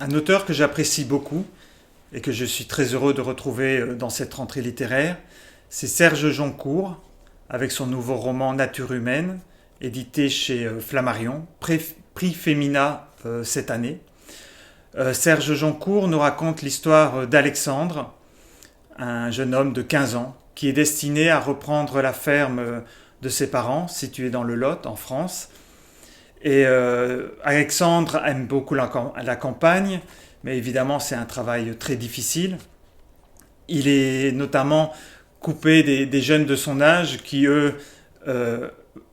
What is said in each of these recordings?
Un auteur que j'apprécie beaucoup et que je suis très heureux de retrouver dans cette rentrée littéraire, c'est Serge Joncour, avec son nouveau roman Nature humaine, édité chez Flammarion, prix Femina cette année. Serge Joncour nous raconte l'histoire d'Alexandre, un jeune homme de 15 ans, qui est destiné à reprendre la ferme de ses parents, située dans le Lot, en France. Et Alexandre aime beaucoup la campagne, mais évidemment c'est un travail très difficile. Il est notamment coupé des jeunes de son âge qui, eux,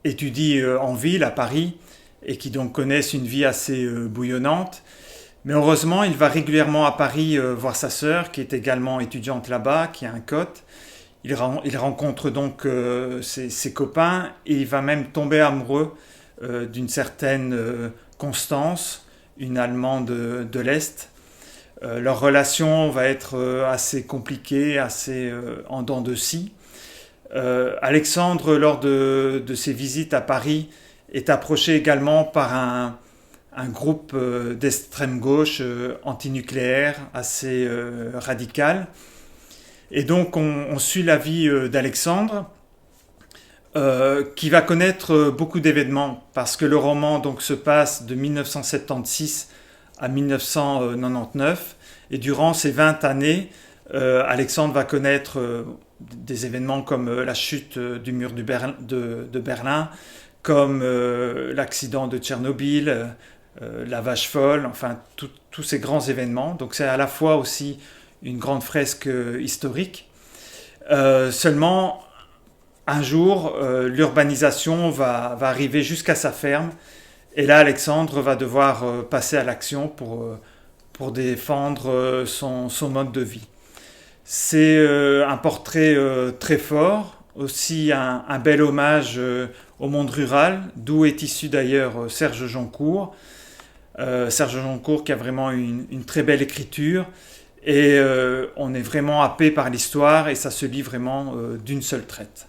étudient en ville, à Paris, et qui donc connaissent une vie assez bouillonnante. Mais heureusement, il va régulièrement à Paris voir sa sœur, qui est également étudiante là-bas, qui a un cote. Il rencontre donc ses copains, et il va même tomber amoureux d'une certaine Constance, une Allemande de l'Est. Leur relation va être assez compliquée, assez en dents de scie. Alexandre, lors de ses visites à Paris, est approché également par un groupe d'extrême gauche antinucléaire assez radical. Et donc on suit la vie d'Alexandre, qui va connaître beaucoup d'événements, parce que le roman donc se passe de 1976 à 1999, et durant ces 20 années, Alexandre va connaître des événements comme la chute du mur de Berlin, comme l'accident de Tchernobyl, la vache folle, enfin tous ces grands événements. Donc c'est à la fois aussi une grande fresque historique. Seulement, un jour, l'urbanisation va arriver jusqu'à sa ferme, et là Alexandre va devoir passer à l'action pour défendre son mode de vie. C'est un portrait très fort, aussi un bel hommage au monde rural, d'où est issu d'ailleurs Serge Joncour. Serge Joncour qui a vraiment une très belle écriture, et on est vraiment happé par l'histoire, et ça se lit vraiment d'une seule traite.